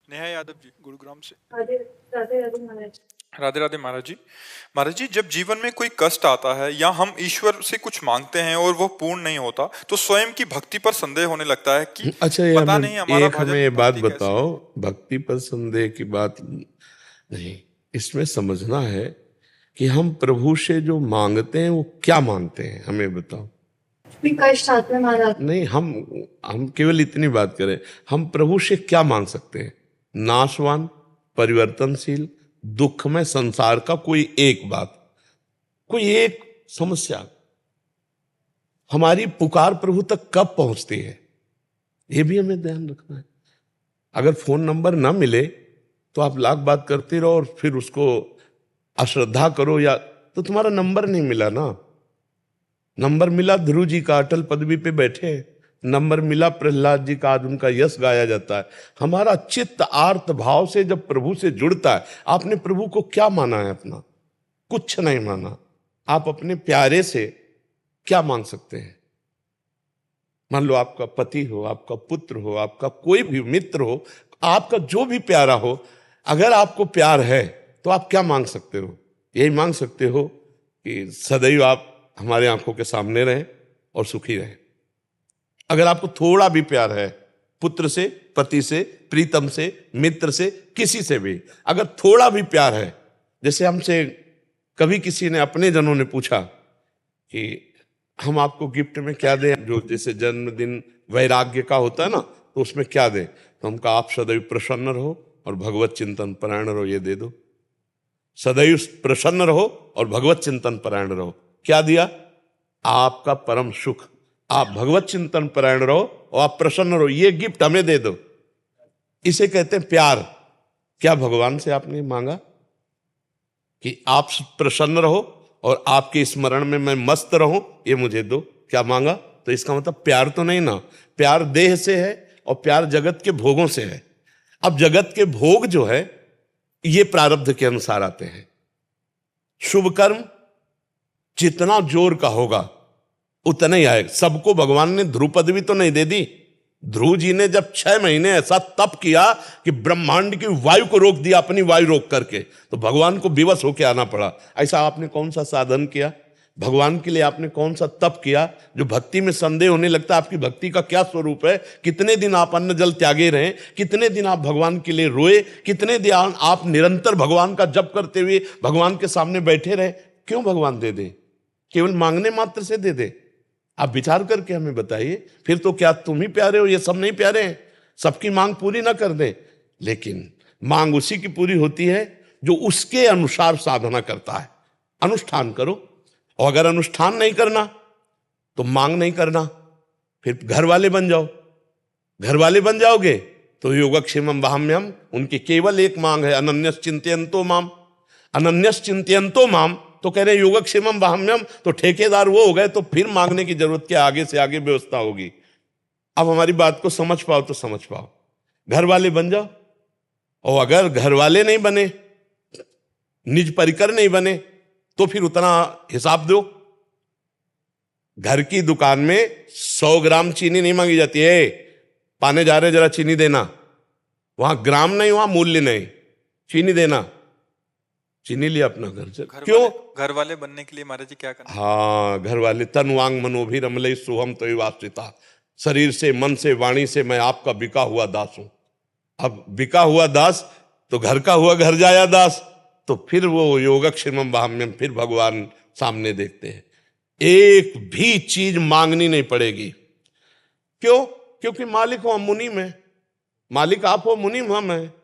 नेहा यादव जी, गुरुग्राम से। राधे राधे राधे महाराज। राधे राधे महाराज जी। महाराज जी, जब जीवन में कोई कष्ट आता है या हम ईश्वर से कुछ मांगते हैं और वो पूर्ण नहीं होता, तो स्वयं की भक्ति पर संदेह होने लगता है कि अच्छा, ये पता हमें नहीं हमारा हमें भजन ये बात भक्ति कैसी बताओ, है। भक्ति पर संदेह की बात नहीं। इसमें समझना है कि हम प्रभु से जो मांगते हैं वो क्या मांगते हैं, हमें बताओ। भी कष्ट आते हैं महाराज। नहीं, हम केवल इतनी बात करें, हम प्रभु से क्या मांग सकते हैं? नाशवान, परिवर्तनशील, दुख में संसार का कोई एक बात, कोई एक समस्या हमारी पुकार प्रभु तक कब पहुंचती है, ये भी हमें ध्यान रखना है। अगर फोन नंबर ना मिले तो आप लाख बात करते रहो और फिर उसको अश्रद्धा करो, या तो तुम्हारा नंबर नहीं मिला ना। नंबर मिला ध्रुव जी का, अटल पदवी पे बैठे हैं। नंबर मिला प्रहलाद जी का, आज उनका यश गाया जाता है। हमारा चित्त आर्त भाव से जब प्रभु से जुड़ता है, आपने प्रभु को क्या माना है अपना? कुछ नहीं माना। आप अपने प्यारे से क्या मांग सकते हैं? मान लो आपका पति हो, आपका पुत्र हो, आपका कोई भी मित्र हो, आपका जो भी प्यारा हो, अगर आपको प्यार है तो आप क्या मांग सकते हो? यही मांग सकते हो कि सदैव आप हमारे आंखों के सामने रहें और सुखी रहें। अगर आपको थोड़ा भी प्यार है, पुत्र से, पति से, प्रीतम से, मित्र से, किसी से भी अगर थोड़ा भी प्यार है, जैसे हमसे कभी किसी ने, अपने जनों ने पूछा कि हम आपको गिफ्ट में क्या दें, जो जैसे जन्मदिन वैराग्य का होता है ना, तो उसमें क्या दें? तो हम कहा आप सदैव प्रसन्न रहो और भगवत चिंतन परायण रहो, ये दे दो। सदैव प्रसन्न रहो और भगवत चिंतन परायण रहो। क्या दिया? आपका परम सुख। आप भगवत चिंतन परायण रहो और आप प्रसन्न रहो, ये गिफ्ट हमें दे दो। इसे कहते हैं प्यार। क्या भगवान से आपने मांगा कि आप प्रसन्न रहो और आपके स्मरण में मैं मस्त रहूं, ये मुझे दो? क्या मांगा? तो इसका मतलब प्यार तो नहीं ना। प्यार देह से है और प्यार जगत के भोगों से है। अब जगत के भोग जो है ये प्रारब्ध के अनुसार आते हैं। शुभ कर्म जितना जोर का होगा उतना ही आएगा। सबको भगवान ने ध्रुव पदवी तो नहीं दे दी। ध्रुव जी ने जब 6 महीने ऐसा तप किया कि ब्रह्मांड की वायु को रोक दिया, अपनी वायु रोक करके, तो भगवान को विवश होकर आना पड़ा। ऐसा आपने कौन सा साधन किया भगवान के लिए? आपने कौन सा तप किया? जो भक्ति में संदेह होने लगता है आपकी भक्ति का क्या स्वरूप है। कितने दिन आप अन्न जल त्यागे रहे, कितने दिन आप भगवान के लिए रोए, कितने दिन आप निरंतर भगवान का जप करते हुए भगवान के सामने बैठे रहे। क्यों भगवान दे दे? केवल मांगने मात्र से दे दे? आप विचार करके हमें बताइए। फिर तो क्या तुम ही प्यारे हो, ये सब नहीं प्यारे हैं? सबकी मांग पूरी ना कर दे, लेकिन मांग उसी की पूरी होती है जो उसके अनुसार साधना करता है। अनुष्ठान करो, और अगर अनुष्ठान नहीं करना तो मांग नहीं करना, फिर घर वाले बन जाओ। घर वाले बन जाओगे तो योगक्षेमम वहाम्यम, उनकी केवल एक मांग है, अनन्यस चिंतयन्तो माम। अनन्यस चिंतयन्तो माम तो कह रहे योगक्षेमम वहाम्यम, तो ठेकेदार वो हो गए, तो फिर मांगने की जरूरत क्या? आगे से आगे व्यवस्था होगी। अब हमारी बात को समझ पाओ तो समझ पाओ। घर वाले बन जाओ, और अगर घर वाले नहीं बने, निज परिकर नहीं बने, तो फिर उतना हिसाब दो। घर की दुकान में 100 ग्राम चीनी नहीं मांगी जाती है। पाने जा रहे जरा चीनी देना, वहां ग्राम नहीं, वहां मूल्य नहीं, चीनी देना। चीनी लिया अपना घर से। क्यों? घर वाले बनने के लिए महाराज जी क्या करना? हाँ, घर वाले। तन वांग मनोभी रमलई सोहम तो वास्तिता। शरीर से, मन से, वाणी से मैं आपका बिका हुआ दास हूं। अब बिका हुआ दास तो घर का हुआ घर जाया दास, तो फिर वो योगक्षेमम वहाम्यम, फिर भगवान सामने देखते हैं। एक भी चीज मांगनी नहीं पड़ेगी। क्यों? क्योंकि मालिक हो हम, मुनीम है। मालिक आप हो, मुनीम हम है।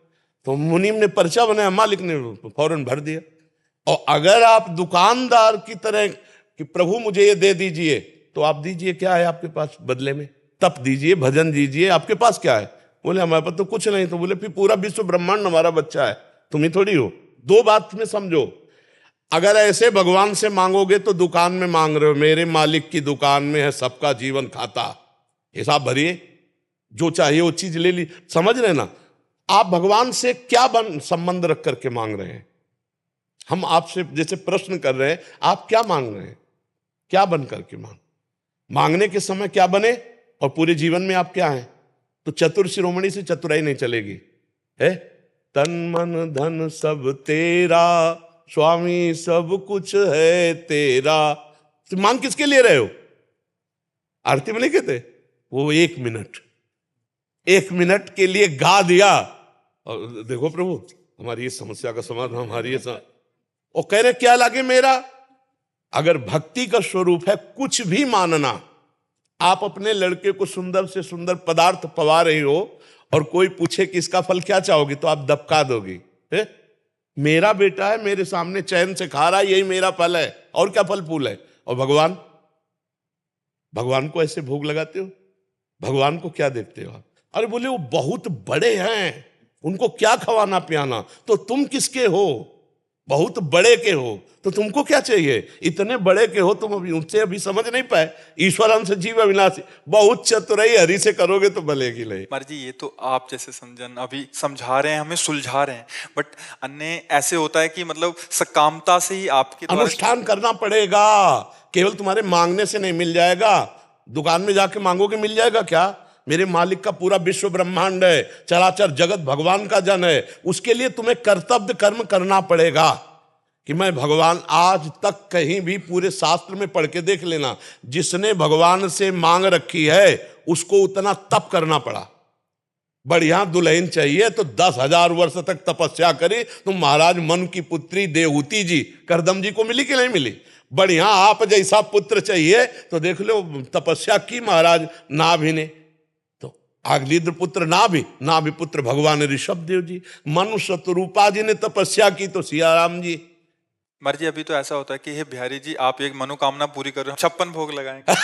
तो मुनीम ने पर्चा बनाया, मालिक ने फौरन भर दिया। और अगर आप दुकानदार की तरह कि प्रभु मुझे ये दे दीजिए, तो आप दीजिए। क्या है आपके पास बदले में? तप दीजिए, भजन दीजिए, आपके पास क्या है? बोले हमारे पास तो कुछ नहीं। तो बोले फिर पूरा विश्व ब्रह्मांड हमारा बच्चा है, तुम ही थोड़ी हो। दो बात में समझो, अगर ऐसे भगवान से मांगोगे तो दुकान में मांग रहे हो। मेरे मालिक की दुकान में है सबका जीवन खाता, हिसाब भरिए, जो चाहिए वो चीज ले ली। समझ रहे ना? आप भगवान से क्या संबंध रख करके मांग रहे हैं? हम आपसे जैसे प्रश्न कर रहे हैं, आप क्या मांग रहे हैं? क्या बन करके मांगने के समय क्या बने, और पूरे जीवन में आप क्या हैं? तो चतुर शिरोमणि से चतुराई नहीं चलेगी। है, तन मन धन सब तेरा, स्वामी सब कुछ है तेरा। तो मांग किसके लिए रहे हो? आरती में नहीं कहते वो 1 मिनट के लिए गा दिया और देखो प्रभु हमारी इस समस्या का समाधान, हमारी और कह रहे क्या लागे मेरा। अगर भक्ति का स्वरूप है कुछ भी मानना, आप अपने लड़के को सुंदर से सुंदर पदार्थ पवा रही हो और कोई पूछे कि इसका फल क्या चाहोगी तो आप दबका दोगी, है? मेरा बेटा है, मेरे सामने चैन से खा रहा है, यही मेरा फल है, और क्या फल फूल है। और भगवान को ऐसे भोग लगाते हो, भगवान को क्या देखते हो आप? अरे बोले वो बहुत बड़े हैं, उनको क्या खवाना पियाना, तो तुम किसके हो? बहुत बड़े के हो तो तुमको क्या चाहिए? इतने बड़े के हो तुम, उनसे अभी समझ नहीं पाए। ईश्वरन से जीव अविनाशी, बहुत चतुराई हरि से करोगे तो भलेगी ले। महाराज जी ये तो आप जैसे समझन अभी समझा रहे हैं, हमें सुलझा रहे हैं, बट अन्य ऐसे होता है कि मतलब सकामता से ही आपके अनुष्ठान करना पड़ेगा। केवल तुम्हारे मांगने से नहीं मिल जाएगा। दुकान में जाके मांगोगे मिल जाएगा क्या? मेरे मालिक का पूरा विश्व ब्रह्मांड है, चराचर जगत भगवान का जन है, उसके लिए तुम्हें कर्तव्य कर्म करना पड़ेगा। कि मैं भगवान, आज तक कहीं भी पूरे शास्त्र में पढ़ के देख लेना, जिसने भगवान से मांग रखी है उसको उतना तप करना पड़ा। बढ़िया दुल्हन चाहिए तो 10,000 वर्ष तक तपस्या करी। तुम महाराज मन की पुत्री देवहूति जी करदम जी को मिली कि नहीं मिली? बढ़िया आप जैसा पुत्र चाहिए तो देख लो तपस्या की महाराज नाभि ने, तो आगलीद्र पुत्र नाभि पुत्र भगवान ऋषभ देव जी, मनुष्य रूपा जी ने तपस्या की तो सियाराम जी। महाराज जी अभी तो ऐसा होता है कि हे बिहारी जी आप एक मनोकामना पूरी कर रहे हो, 56 भोग लगाएंगे।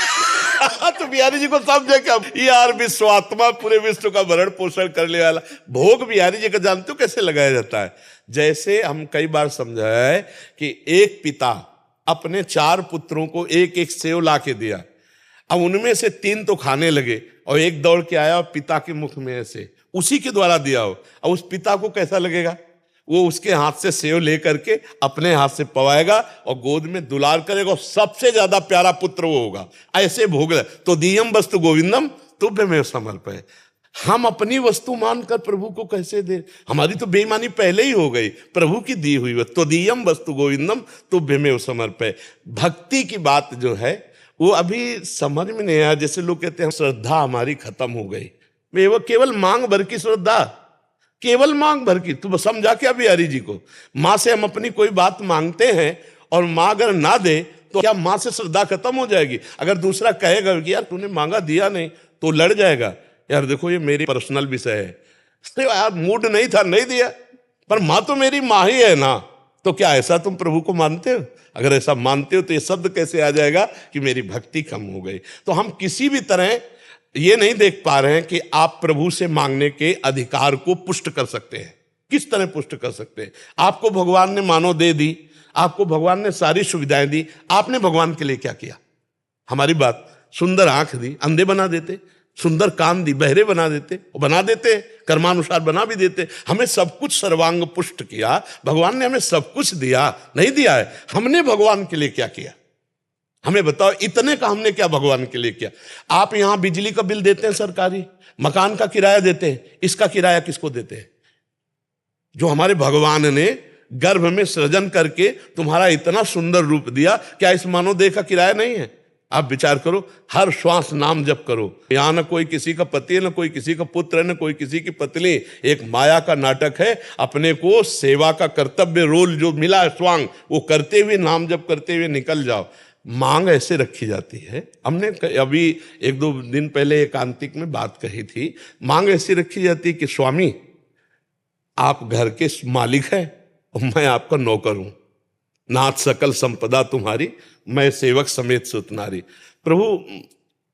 तो बिहारी जी को समझे क्या यार, विश्वात्मा पूरे विश्व का भरण पोषण करने वाला भोग बिहारी जी का जानते हो कैसे लगाया जाता है? जैसे हम कई बार समझा है कि एक पिता अपने 4 पुत्रों को एक एक सेव ला के दिया। अब उनमें से 3 तो खाने लगे और एक दौड़ के आया और पिता के मुख में ऐसे उसी के द्वारा दिया हो। अब उस पिता को कैसा लगेगा? वो उसके हाथ से सेव लेकर के अपने हाथ से पवाएगा और गोद में दुलार करेगा, और सबसे ज्यादा प्यारा पुत्र वो होगा। ऐसे भोग तो दीयम वस्तु गोविंदम तुभ्यमेव समर्पय। हम अपनी वस्तु मानकर प्रभु को कैसे दे? हमारी तो बेईमानी पहले ही हो गई। प्रभु की दी हुई तो दीयम वस्तु गोविंदम तुभ्यमेव समर्पय। भक्ति की बात जो है वो अभी समझ में नहीं आया। जैसे लोग कहते हैं श्रद्धा हमारी खत्म हो गई, वो केवल मांग भर की श्रद्धा, केवल मांग भर की। तू समझा क्या बिहारी जी को? माँ से हम अपनी कोई बात मांगते हैं और माँ अगर ना दे तो क्या माँ से श्रद्धा खत्म हो जाएगी? अगर दूसरा कहेगा कि यार तूने मांगा दिया नहीं, तो लड़ जाएगा, यार देखो ये मेरी पर्सनल विषय है, तो यार मूड नहीं था नहीं दिया, पर माँ तो मेरी माँ ही है ना। तो क्या ऐसा तुम प्रभु को मानते हो? अगर ऐसा मानते हो तो ये शब्द कैसे आ जाएगा कि मेरी भक्ति कम हो गई? तो हम किसी भी तरह ये नहीं देख पा रहे हैं कि आप प्रभु से मांगने के अधिकार को पुष्ट कर सकते हैं। किस तरह पुष्ट कर सकते हैं? आपको भगवान ने मानो दे दी, आपको भगवान ने सारी सुविधाएं दी, आपने भगवान के लिए क्या किया? हमारी बात, सुंदर आंख दी, अंधे बना देते, सुंदर कान दी, बहरे बना देते, बना देते, कर्मानुसार बना भी देते। हमें सब कुछ सर्वांग पुष्ट किया, भगवान ने हमें सब कुछ दिया, नहीं दिया है? हमने भगवान के लिए क्या किया? हमें बताओ, इतने का हमने क्या भगवान के लिए किया? आप यहां बिजली का बिल देते हैं सरकारी, मकान का किराया देते हैं, इसका किराया किसको देते हैं? जो हमारे भगवान ने गर्भ में सृजन करके तुम्हारा इतना सुंदर रूप दिया, क्या इस मानव देह का किराया नहीं है? आप विचार करो, हर श्वास नाम जप करो। यहां न कोई किसी का पति है, न कोई किसी का पुत्र है, न कोई किसी की पत्नी। एक माया का नाटक है। अपने को सेवा का कर्तव्य रोल जो मिला है स्वांग, वो करते हुए नाम जप करते हुए निकल जाओ। मांग ऐसे रखी जाती है। हमने अभी 1-2 दिन पहले एकांतिक में बात कही थी। मांग ऐसी रखी जाती है कि स्वामी आप घर के मालिक हैं और मैं आपका नौकर हूं, नाथ सकल संपदा तुम्हारी, मैं सेवक समेत सुत नारी। प्रभु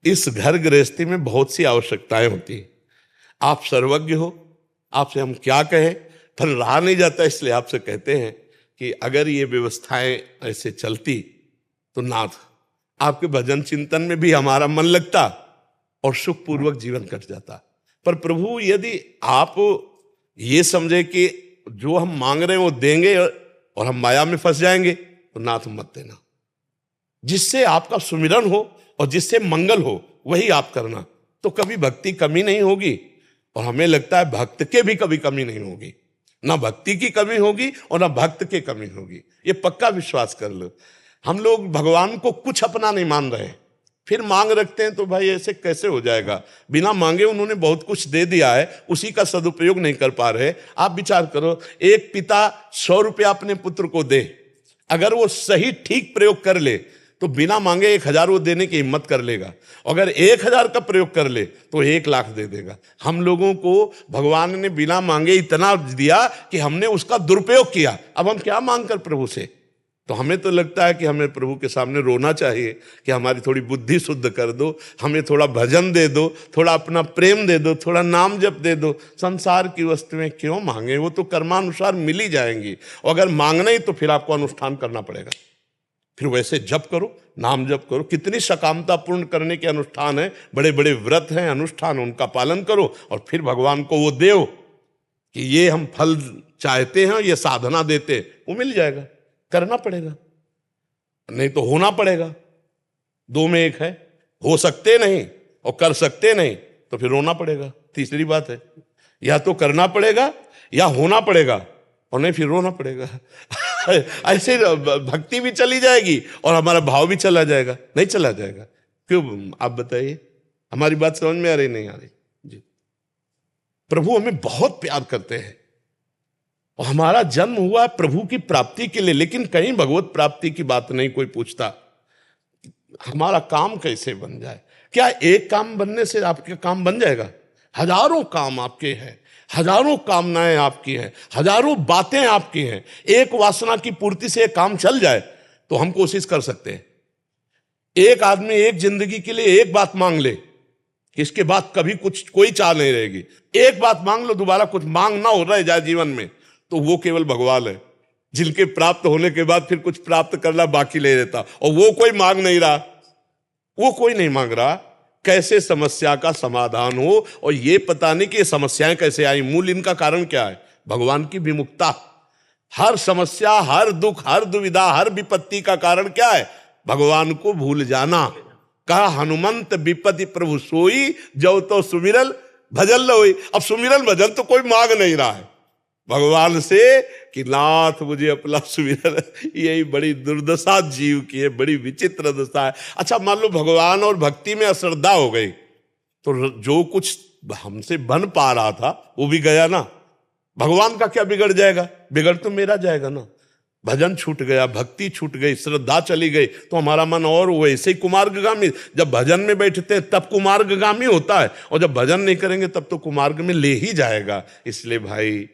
इस घर गृहस्थी में बहुत सी आवश्यकताएं होती हैं, आप सर्वज्ञ हो, आपसे हम क्या कहें, पर रहा नहीं जाता, इसलिए आपसे कहते हैं कि अगर ये व्यवस्थाएं ऐसे चलती तो नाथ आपके भजन चिंतन में भी हमारा मन लगता और सुखपूर्वक जीवन कट जाता। पर प्रभु यदि आप ये समझे कि जो हम मांग रहे हैं वो देंगे और हम माया में फंस जाएंगे, तो नाथ मत देना। जिससे आपका सुमिरन हो और जिससे मंगल हो वही आप करना, तो कभी भक्ति कमी नहीं होगी और हमें लगता है भक्त के भी कभी कमी नहीं होगी, ना भक्ति की कमी होगी और ना भक्त की कमी होगी, ये पक्का विश्वास कर लो। हम लोग भगवान को कुछ अपना नहीं मान रहे, फिर मांग रखते हैं, तो भाई ऐसे कैसे हो जाएगा। बिना मांगे उन्होंने बहुत कुछ दे दिया है, उसी का सदुपयोग नहीं कर पा रहे। आप विचार करो, एक पिता 100 रुपया अपने पुत्र को दे, अगर वो सही ठीक प्रयोग कर ले तो बिना मांगे 1000 वो देने की हिम्मत कर लेगा। अगर 1000 का प्रयोग कर ले तो 1,00,000 दे देगा। हम लोगों को भगवान ने बिना मांगे इतना दिया कि हमने उसका दुरुपयोग किया। अब हम क्या मांग कर प्रभु से? तो हमें तो लगता है कि हमें प्रभु के सामने रोना चाहिए कि हमारी थोड़ी बुद्धि शुद्ध कर दो, हमें थोड़ा भजन दे दो, थोड़ा अपना प्रेम दे दो, थोड़ा नाम जप दे दो। संसार की वस्तुएं क्यों मांगे, वो तो कर्मानुसार मिल ही जाएंगी। और अगर मांगना ही तो फिर आपको अनुष्ठान करना पड़ेगा, फिर वैसे जप करो, नाम जप करो। कितनी सकामता पूर्ण करने के अनुष्ठान है, बड़े बड़े व्रत हैं, अनुष्ठान, उनका पालन करो और फिर भगवान को वो दो कि ये हम फल चाहते हैं, ये साधना देते, वो मिल जाएगा। करना पड़ेगा, नहीं तो होना पड़ेगा। 2 में 1 है, हो सकते नहीं और कर सकते नहीं, तो फिर रोना पड़ेगा। तीसरी बात है, या तो करना पड़ेगा या होना पड़ेगा, और नहीं फिर रोना पड़ेगा। ऐसे भक्ति भी चली जाएगी और हमारा भाव भी चला जाएगा। नहीं चला जाएगा, क्यों? आप बताइए, हमारी बात समझ में आ रही नहीं आ रही? जी, प्रभु हमें बहुत प्यार करते हैं और हमारा जन्म हुआ है प्रभु की प्राप्ति के लिए, लेकिन कहीं भगवत प्राप्ति की बात नहीं कोई पूछता। हमारा काम कैसे बन जाए? क्या एक काम बनने से आपके काम बन जाएगा? हजारों काम आपके हैं, हजारों कामनाएं आपकी हैं, हजारों बातें आपकी हैं। एक वासना की पूर्ति से एक काम चल जाए तो हम कोशिश कर सकते हैं। एक आदमी एक जिंदगी के लिए एक बात मांग ले, इसके बाद कभी कुछ कोई चाह नहीं रहेगी। एक बात मांग लो, दोबारा कुछ मांग ना हो रहा है जाए जीवन में, तो वो केवल भगवान है, जिनके प्राप्त होने के बाद फिर कुछ प्राप्त करना बाकी ले रहता, और वो कोई मांग नहीं रहा, वो कोई नहीं मांग रहा। कैसे समस्या का समाधान हो, और ये पता नहीं कि ये समस्याएं कैसे आई, मूल इनका कारण क्या है? भगवान की विमुखता। हर समस्या, हर दुख, हर दुविधा, हर विपत्ति का कारण क्या है? भगवान को भूल जाना। कहा हनुमंत विपत्ति प्रभु सोई, जो तो सुमिरल भजन लोई। अब सुमिरल भजन तो कोई मांग नहीं रहा है भगवान से कि नाथ मुझे अपना सुमिरन। यही बड़ी दुर्दशा जीव की है, बड़ी विचित्र दशा है। अच्छा, मान लो भगवान और भक्ति में अश्रद्धा हो गई, तो जो कुछ हमसे बन पा रहा था वो भी गया ना। भगवान का क्या बिगड़ जाएगा? बिगड़ तो मेरा जाएगा ना। भजन छूट गया, भक्ति छूट गई, श्रद्धा चली गई, तो हमारा मन और वैसे ही कुमार्गगामी। जब भजन में बैठते हैं तब कुमार्गगामी होता है, और जब भजन नहीं करेंगे तब तो कुमार्ग में ले ही जाएगा। इसलिए भाई,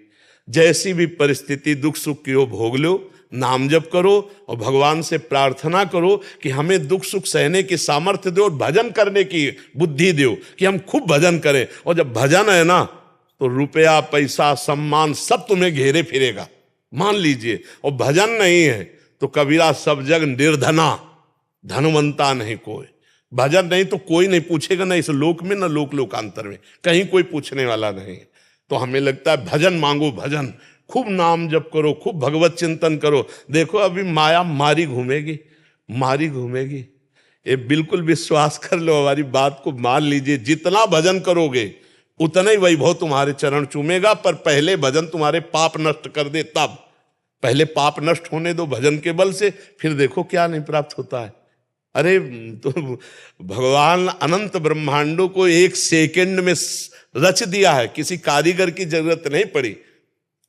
जैसी भी परिस्थिति दुख सुख की हो भोग लो, नाम जप करो और भगवान से प्रार्थना करो कि हमें दुख सुख सहने की सामर्थ्य दो और भजन करने की बुद्धि दो कि हम खूब भजन करें। और जब भजन है ना, तो रुपया पैसा सम्मान सब तुम्हें घेरे फिरेगा, मान लीजिए। और भजन नहीं है तो कबीरा सब जग निर्धना, धनवंता नहीं कोई। भजन नहीं तो कोई नहीं पूछेगा, ना इस लोक में ना लोक लोकांतर में, कहीं कोई पूछने वाला नहीं। तो हमें लगता है भजन मांगो, भजन खूब नाम जप करो, खूब भगवत चिंतन करो। देखो अभी माया मारी घूमेगी, मारी घूमेगी। ये बिल्कुल विश्वास कर लो, हमारी बात को मान लीजिए। जितना भजन करोगे उतना ही वैभव तुम्हारे चरण चूमेगा, पर पहले भजन तुम्हारे पाप नष्ट कर दे तब। पहले पाप नष्ट होने दो भजन के बल से, फिर देखो क्या नहीं प्राप्त होता है। अरे तो भगवान अनंत ब्रह्मांडों को 1 सेकंड में रच दिया है, किसी कारीगर की जरूरत नहीं पड़ी।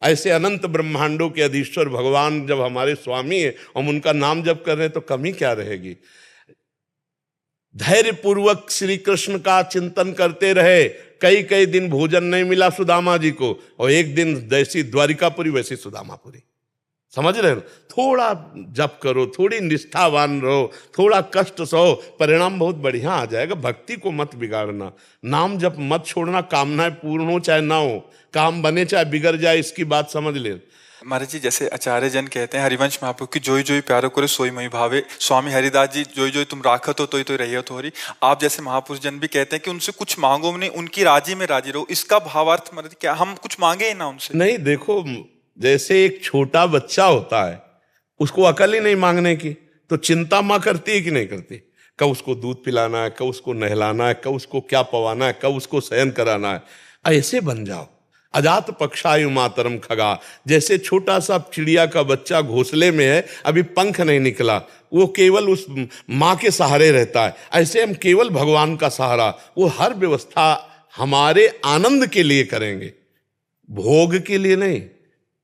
ऐसे अनंत ब्रह्मांडों के अधीश्वर भगवान जब हमारे स्वामी है, हम उनका नाम जप कर रहे हैं, तो कमी क्या रहेगी? धैर्य पूर्वक श्री कृष्ण का चिंतन करते रहे। कई कई दिन भोजन नहीं मिला सुदामा जी को, और एक दिन जैसी द्वारिकापुरी वैसी सुदामापुरी। समझ रहे हो? थोड़ा जप करो, थोड़ी निष्ठावान रहो, थोड़ा कष्ट सहो, परिणाम बहुत बढ़िया आ जाएगा। भक्ति को मत बिगाड़ना, नाम जप मत छोड़ना। कामनाएं पूर्ण हो चाहे ना हो, काम बने चाहे बिगड़ जाए, इसकी बात समझ ले। महाराज जी, जैसे आचार्य जन कहते हैं हरिवंश महाप्रभु की, जोई जोई प्यारो करे सोई मई भावे। स्वामी हरिदास जी, जोई जोई तुम राखत हो तो रही तो हरी। आप जैसे महापुरुष जन भी कहते हैं कि उनसे कुछ मांगो नहीं, उनकी राजी में राजी रहो। इसका भावार्थ महाराज क्या हम कुछ मांगे ही ना उनसे? नहीं, देखो जैसे एक छोटा बच्चा होता है, उसको अकल ही नहीं मांगने की, तो चिंता माँ करती है कि नहीं करती? कब उसको दूध पिलाना है, कब उसको नहलाना है, कब उसको क्या पवाना है, कब उसको शयन कराना है। ऐसे बन जाओ। अजात पक्षायु मातरम खगा, जैसे छोटा सा चिड़िया का बच्चा घोंसले में है, अभी पंख नहीं निकला, वो केवल उस माँ के सहारे रहता है, ऐसे हम केवल भगवान का सहारा, वो हर व्यवस्था हमारे आनंद के लिए करेंगे, भोग के लिए नहीं,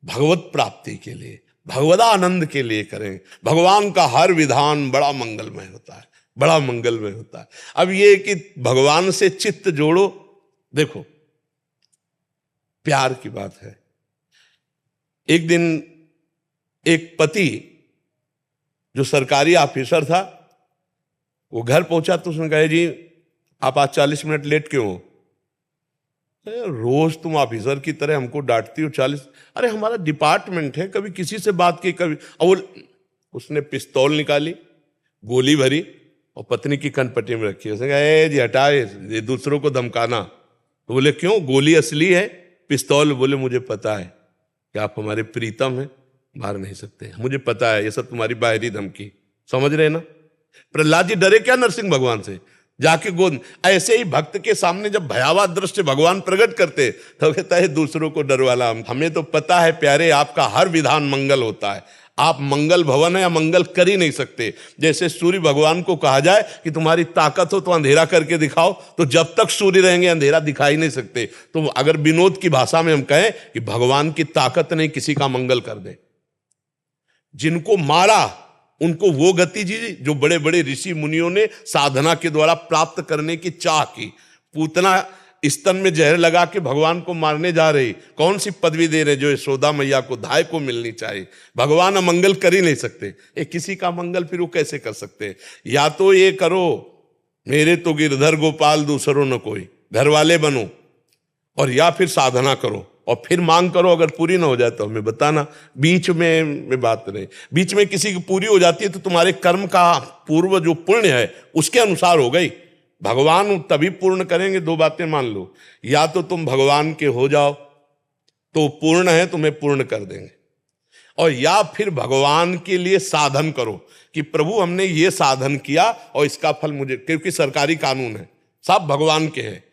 भगवत प्राप्ति के लिए, भगवदा आनंद के लिए करें। भगवान का हर विधान बड़ा मंगलमय होता है, बड़ा मंगलमय होता है। अब ये कि भगवान से चित्त जोड़ो, देखो प्यार की बात है। एक दिन एक पति जो सरकारी ऑफिसर था, वो घर पहुंचा तो उसने कहा, जी आप आज 40 मिनट लेट क्यों हो? रोज तुम ऑफिसर की तरह हमको डांटती हो 40। अरे हमारा डिपार्टमेंट है, कभी किसी से बात की, कभी। और उसने पिस्तौल निकाली, गोली भरी और पत्नी की कनपट्टी में रखी। उसने कहा, ए जी हटाए, ये दूसरों को धमकाना। तो बोले क्यों, गोली असली है, पिस्तौल? बोले मुझे पता है कि आप हमारे प्रीतम हैं, मार नहीं सकते, मुझे पता है, ये सब तुम्हारी बाहरी धमकी। समझ रहे ना? प्रहलाद जी डरे क्या नरसिंह भगवान से? जाके गोद, ऐसे ही भक्त के सामने जब भयावह दृश्य भगवान प्रकट करते तो कहता है दूसरों को डर वाला। हमें तो पता है प्यारे, आपका हर विधान मंगल होता है, आप मंगल भवन है या मंगल कर ही नहीं सकते। जैसे सूर्य भगवान को कहा जाए कि तुम्हारी ताकत हो तो अंधेरा करके दिखाओ, तो जब तक सूर्य रहेंगे अंधेरा दिखाई नहीं सकते। तो अगर विनोद की भाषा में हम कहें कि भगवान की ताकत नहीं किसी का मंगल कर दे। जिनको मारा उनको वो गति जी जो बड़े बड़े ऋषि मुनियों ने साधना के द्वारा प्राप्त करने की चाह की। पूतना स्तन में जहर लगा के भगवान को मारने जा रही, कौन सी पदवी दे रहे जो यशोदा मैया को धाय को मिलनी चाहिए। भगवान अमंगल कर ही नहीं सकते, ये किसी का मंगल फिर वो कैसे कर सकते? या तो ये करो, मेरे तो गिरधर गोपाल दूसरों न कोई, घर वाले बनो, और या फिर साधना करो और फिर मांग करो। अगर पूरी ना हो जाए तो हमें बताना, बीच में बात नहीं। बीच में किसी की पूरी हो जाती है तो तुम्हारे कर्म का पूर्व जो पुण्य है उसके अनुसार हो गई। भगवान तभी पूर्ण करेंगे। दो बातें मान लो, या तो तुम भगवान के हो जाओ तो पूर्ण है, तुम्हें पूर्ण कर देंगे, और या फिर भगवान के लिए साधन करो कि प्रभु हमने ये साधन किया और इसका फल मुझे, क्योंकि सरकारी कानून है, सब भगवान के हैं।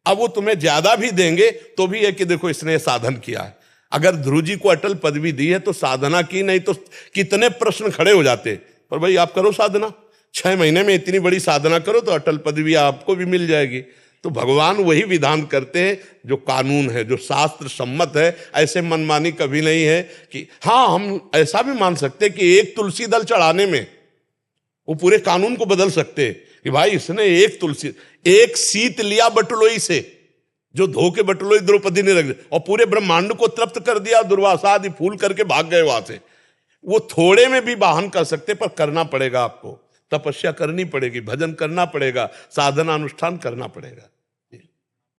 अब वो तुम्हें ज्यादा भी देंगे तो भी है कि देखो इसने साधन किया है। अगर ध्रुव जी को अटल पदवी दी है तो साधना की, नहीं तो कितने प्रश्न खड़े हो जाते। पर भाई आप करो साधना, 6 महीने में इतनी बड़ी साधना करो तो अटल पदवी आपको भी मिल जाएगी। तो भगवान वही विधान करते हैं जो कानून है, जो शास्त्र सम्मत है। ऐसे मनमानी कभी नहीं है कि हाँ, हम ऐसा भी मान सकते कि एक तुलसी दल चढ़ाने में वो पूरे कानून को बदल सकते कि भाई इसने एक सीत लिया बटुलोई से, जो धो के बटुलोई द्रौपदी ने रख दिया और पूरे ब्रह्मांड को तृप्त कर दिया, दुर्वासा आदि फूल करके भाग गए वहां से। वो थोड़े में भी वाहन कर सकते, पर करना पड़ेगा आपको, तपस्या करनी पड़ेगी, भजन करना पड़ेगा, साधना अनुष्ठान करना पड़ेगा।